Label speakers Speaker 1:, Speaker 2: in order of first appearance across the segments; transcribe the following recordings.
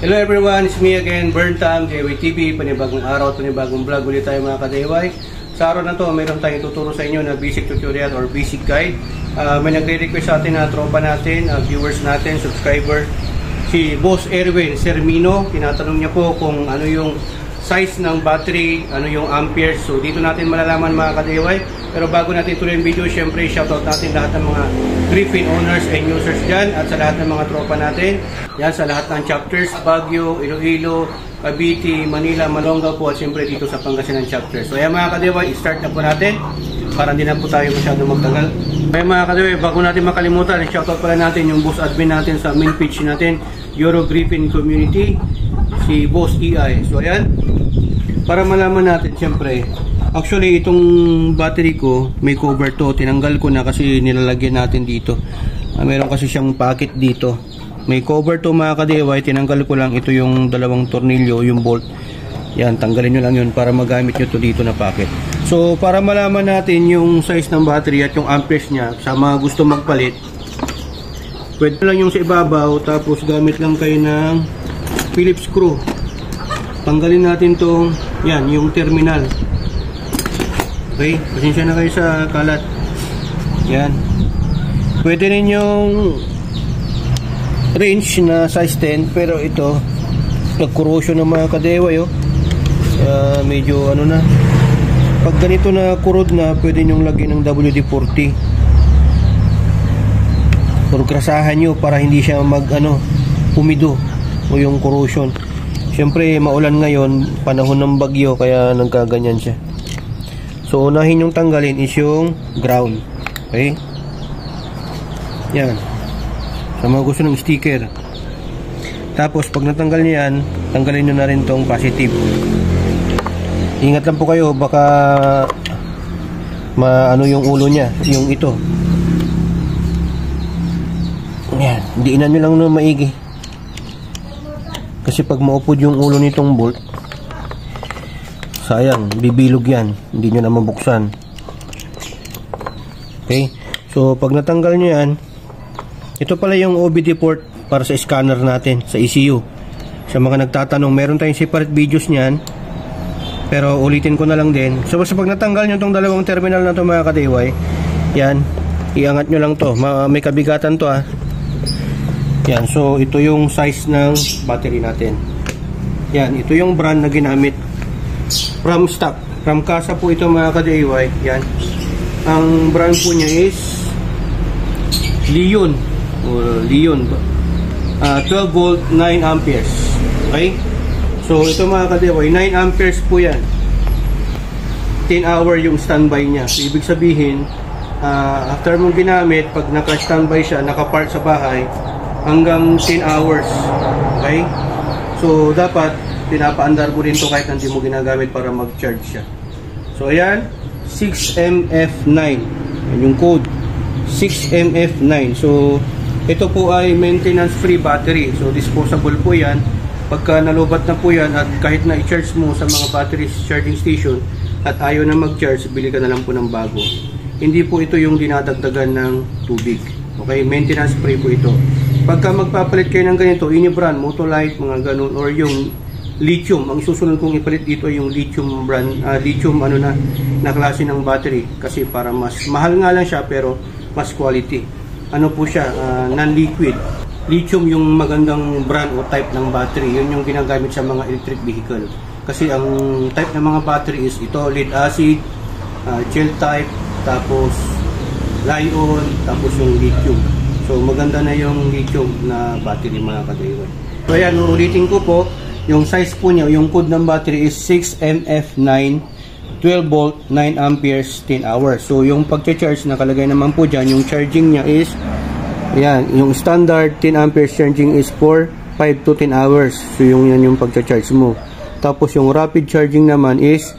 Speaker 1: Hello everyone, it's me again, Burntam, JWTV, panibagong araw, panibagong vlog ulit tayo mga ka-DIY. Sa araw na to, mayroon tayong tuturo sa inyo na basic tutorial or basic guide. May nagre-request sa atin na tropa natin, viewers natin, subscriber, si Boss Erwin Sermino. Tinatanong niya po kung ano yung size ng battery, ano yung amperes. So dito natin malalaman mga ka-DIY. Pero bago natin tuloy yung video, syempre shoutout natin lahat ng mga Griffin owners and users dyan at sa lahat ng mga tropa natin. Yan sa lahat ng chapters, Baguio, Iloilo, Cavite, Manila, Malonga po at syempre dito sa Pangasinan chapters. So ayan mga ka-DIY, start na po natin para hindi na po tayo masyadong magtagal. Ayan mga ka-DIY, bago natin makalimutan, shoutout pala natin yung boss admin natin sa main page natin, Euro Griffin Community, si Boss EI. So ayan, para malaman natin syempre, actually itong battery ko may cover to, tinanggal ko na kasi nilalagyan natin dito. Meron kasi siyang packet dito, may cover to mga ka-DIY, tinanggal ko lang. Ito yung dalawang tornilyo, yung bolt, yan, tanggalin nyo lang yun para magamit nyo to dito na packet. So para malaman natin yung size ng battery at yung amperes nya, sa mga gusto magpalit, pwede lang yung sa ibabaw, tapos gamit lang kayo ng Phillips screw. Tanggalin natin tong, yan, yung terminal. Okay, pasensya na kayo sa kalat. Yan. Pwede rin yung range na size 10, pero ito nag-corrosion ng mga ka-DIY, oh. Medyo ano na. Pag ganito na corrode na, pwede nyong lagyan ng WD-40 or grasahan nyo para hindi siya pumido o yung corrosion. Siyempre maulan ngayon, panahon ng bagyo, kaya nagkaganyan siya. So unahin yung tanggalin is yung ground. Okay, yan, sa mga gusto ng sticker. Tapos pag natanggal nyo yan, tanggalin nyo na rin tong positive. Ingat lang po kayo, baka maano yung ulo nya, yung ito. Yan, diinan nyo lang na maigi. Kasi pag maupod yung ulo nitong bolt, sayang, bibilog yan, hindi nyo na mabuksan. Okay, so pag natanggal nyo yan, ito pala yung OBD port para sa scanner natin sa ECU. Sa mga nagtatanong, meron tayong separate videos nyan, pero ulitin ko na lang din. So pag natanggal nyo itong dalawang terminal na ito mga ka-DIY, yan, iangat nyo lang to, may kabigatan to ah. Yan, so ito yung size ng battery natin. Yan, ito yung brand na ginamit from stock, from Casa po ito mga ka-DIY. Yan, ang brand po niya is Leon, 12 volt 9 amperes. Okay, so ito mga ka-DIY, 9 amperes po yan. 10 hour yung standby niya. So ibig sabihin, after mong ginamit, pag naka-standby siya, naka-park sa bahay, hanggang 10 hours. Okay, so dapat pinapaandar mo rin to kahit hindi mo ginagamit para mag-charge siya. So ayan, 6MF9, yan yung code, 6MF9. So ito po ay maintenance free battery, so disposable po yan. Pagka nalubat na po yan at kahit na i-charge mo sa mga battery charging station at ayaw na mag-charge, bili ka na lang po ng bago. Hindi po ito yung dinadagdagan ng tubig. Okay, maintenance free po ito. Pagka magpapalit kayo ng ganito, Unibrand, Motolite, mga ganun, or yung lithium, ang susunod kong ipalit dito ay yung lithium brand, lithium na klase ng battery, kasi para mas mahal nga lang siya pero mas quality. Ano po siya, non-liquid. Lithium yung magandang brand o type ng battery, yun yung ginagamit sa mga electric vehicle. Kasi ang type ng mga battery is ito, lead acid, gel type, tapos Li-ion, tapos yung lithium. So maganda na yung lithium na battery mga ka-DIY. So ayan, ulitin ko po, yung size po niya, yung code ng battery is 6MF9, 12 volt, 9 amperes, 10 hours. So yung pag-charge, nakalagay naman po dyan, yung charging niya is, ayan, yung standard 10 amperes charging is for 5 to 10 hours. So yan yung pag-charge mo. Tapos yung rapid charging naman is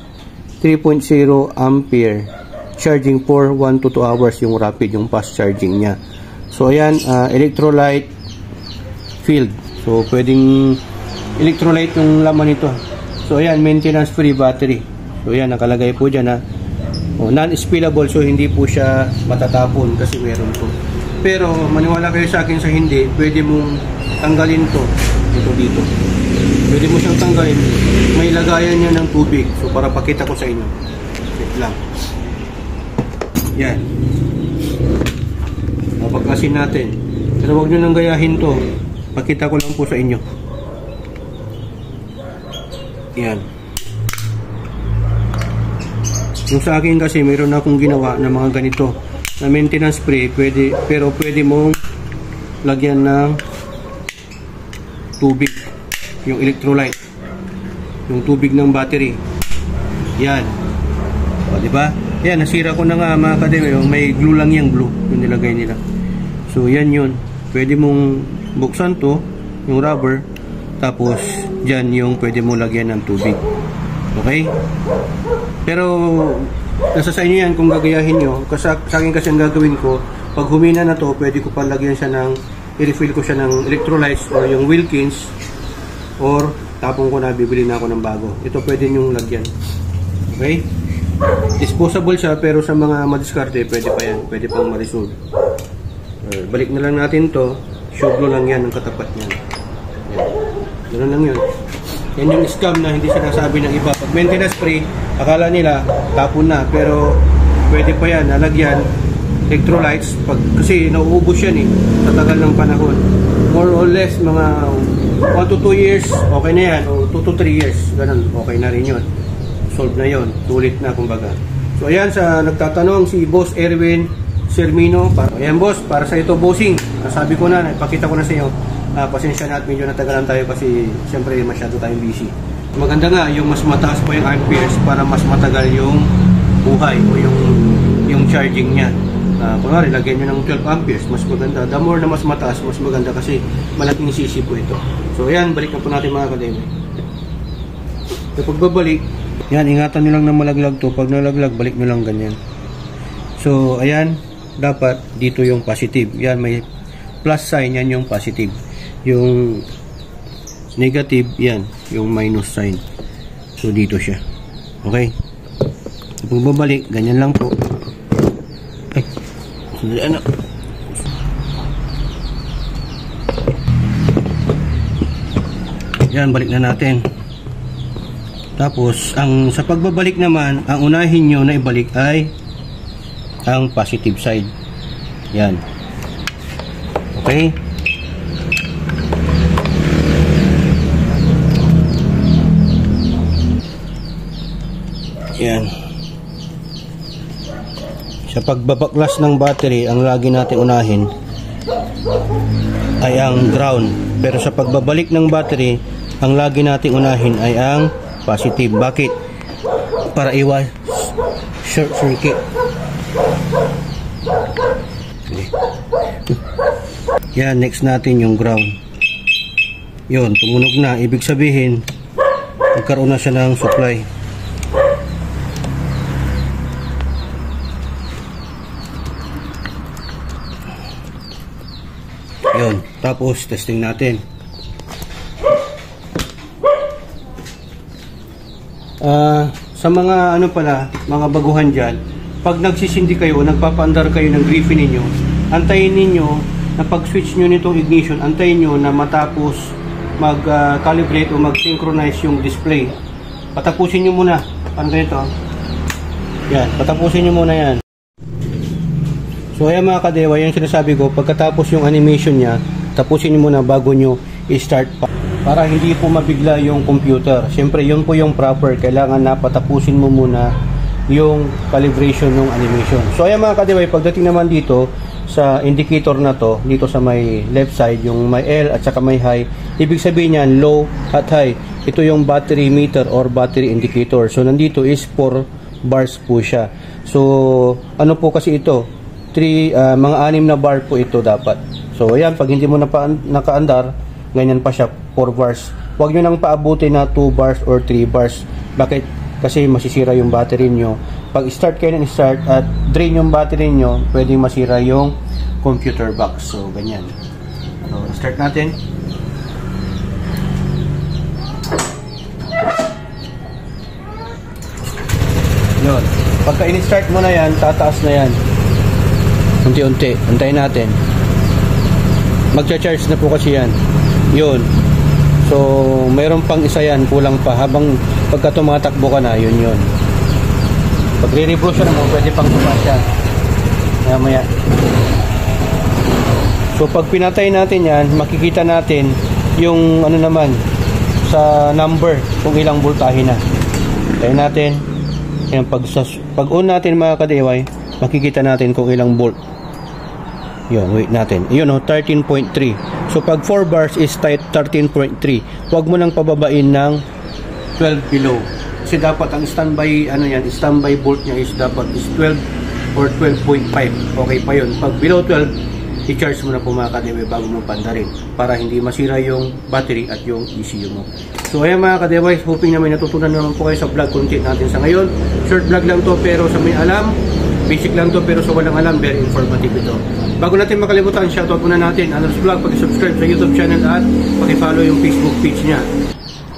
Speaker 1: 3.0 ampere. Charging for 1 to 2 hours yung rapid, yung fast charging niya. So ayan, electrolyte field. So pwedeng electrolyte yung laman nito. So ayan, maintenance free battery. So ayan, nakalagay po dyan ha. Non-spillable, so hindi po siya matatapon kasi meron po. Pero maniwala kayo sa akin sa hindi, pwede mong tanggalin to ito dito. Pwede mo siyang tanggalin. May lagayan niya ng tubig. So para pakita ko sa inyo. Wait lang. Yan. Mapaklasin natin. Pero huwag nyo nang gayahin to. Pakita ko lang po sa inyo. Yan. Yung sa akin kasi mayroon akong ginawa na mga ganito na maintenance spray, pero pwede mong lagyan ng tubig, yung electrolyte, yung tubig ng battery. Yan. O, diba? Yan, nasira ko na nga mga kademe. May glue lang yung glue yung nilagay nila. So yan yun. Pwede mong buksan to, yung rubber, tapos dyan yung pwede mo lagyan ng tubig. Okay? Pero nasa sa inyo yan kung gagayahin nyo. Sa akin kasi ang gagawin ko, pag humina na to, pwede ko pa lagyan siya ng, i-refill ko siya ng electrolytes or yung Wilkins, or tapong ko na, bibili na ako ng bago. Ito pwede nyong lagyan. Okay? Disposable siya, pero sa mga madiskarte, pwede pa yan. Pwede pang ma-resolve. Balik na lang natin to. Shoglo lang yan ang katapat niyan. Yan. Ganoon lang yun. Yan yung scam na hindi sinasabi ng iba. Pag maintenance spray, akala nila tapon na, pero pwede pa yan nalagyan electrolytes kasi nauubos yan sa tagal ng panahon. More or less mga 1 to 2 years okay na yan, o 2 to 3 years ganun, okay na rin yun. Solve na yun, tulit na kumbaga. So ayan, sa nagtatanong si Boss Erwin Sermino, ayan boss, para sa ito bossing, sabi ko na, ipakita ko na sa iyo. Pasensya na at medyo natagalan tayo kasi siyempre masyado tayong busy. Maganda nga yung mas mataas pa yung amperes para mas matagal yung buhay o yung charging niya. Kunwari, lagyan nyo ng 12 amperes, mas maganda. The more na mas mataas, mas maganda kasi malaking sisi po ito. So ayan, balik na po natin mga kademe. Kapag babalik, yan, ingatan nyo lang na malaglag to. Pag nalaglag, balik nyo lang ganyan. So ayan, dapat dito yung positive. Yan, may plus sign, yan yung positive. Yung negative, yan, yung minus sign. So dito siya. Okay? Kapag babalik, ganyan lang po. Ay, ano? Yan, balik na natin. Tapos, sa pagbabalik naman, ang unahin nyo na ibalik ay ang positive side. Yan. Okay? Yan. Sa pagbabaklas ng battery, ang lagi natin unahin ay ang ground. Pero sa pagbabalik ng battery, ang lagi natin unahin ay ang positive. Bakit? Para iwas short circuit. Yan, next natin yung ground. Yun, tumunog na. Ibig sabihin, magkaroon na siya ng supply. Yun, tapos testing natin. Sa mga ano pala, mga baguhan dyan, pag nagsisindi kayo, nagpapaandar kayo ng griffin ninyo, antayin ninyo na pag switch nyo nitong ignition, antayin nyo na matapos mag-calibrate o mag-synchronize yung display. Patapusin nyo muna. Ano ito? Yan, patapusin nyo muna yan. So ayan mga kadewa, yung sinasabi ko, pagkatapos yung animation niya, tapusin nyo muna bago nyo i-start pa. Para hindi po mabigla yung computer. Siyempre, yun po yung proper. Kailangan na patapusin mo muna yung calibration ng animation. So ayan mga kadewa, pagdating naman dito sa indicator na to, dito sa may left side, yung may L at saka may high, ibig sabihin niyan low at high. Ito yung battery meter or battery indicator. So nandito is 4 bars po siya. So ano po kasi ito? Mga 6 na bar po ito dapat. So ayan, pag hindi mo nakaandar, ganyan pa siya, 4 bars. Huwag nyo nang paabutin na 2 bars or 3 bars. Bakit? Kasi masisira yung battery nyo. Pag start kayo ng start at drain yung battery nyo, pwedeng masira yung computer box. So ganyan. So start natin. Yun. Pagka in-start mo na yan, tataas na yan. Unti-unti. Antayin natin. Magcha-charge na po kasi yan. Yun. So meron pang isa yan, kulang pa. Habang pagka tumatakbo ka na, yun. Pag re-reboost siya naman, pwede pang baba siya. Maya. So pag pinatay natin yan, makikita natin yung ano naman sa number kung ilang voltahe na. Tayo natin. Ayan, pag on natin mga ka-DIY, makikita natin kung ilang volt. Yun, wait natin. Yun 13.3. So pag 4 bars is 13.3. Huwag mo nang pababain ng 12 below. Kasi dapat ang standby standby volt niya is dapat is 12 or 12.5. Okay pa yun. Pag below 12, i-charge mo na po mga ka-DIY bago mo pandarin para hindi masira yung battery at yung ECU mo. So ayan mga ka-DIY, hoping na may natutunan naman po kayo sa vlog content natin sa ngayon. Short vlog lang to pero sa may alam, basic lang to pero sa walang alam, very informative ito. Bago natin makalimutan, shoutout muna natin Anar's Vlog, pag-subscribe sa YouTube channel at pag-follow yung Facebook page niya.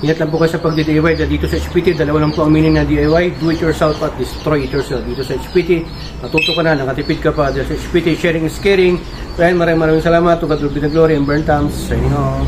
Speaker 1: Ingat lang po kayo sa pag-DIY dito sa HPT. Dalawa lang po ang meaning na DIY, do it yourself at destroy it yourself. Dito sa HPT, natuto ka na, nakatipid ka pa. Dito sa HPT, sharing is caring. Maraming salamat. To God will be the glory and burn thumbs. Signing off.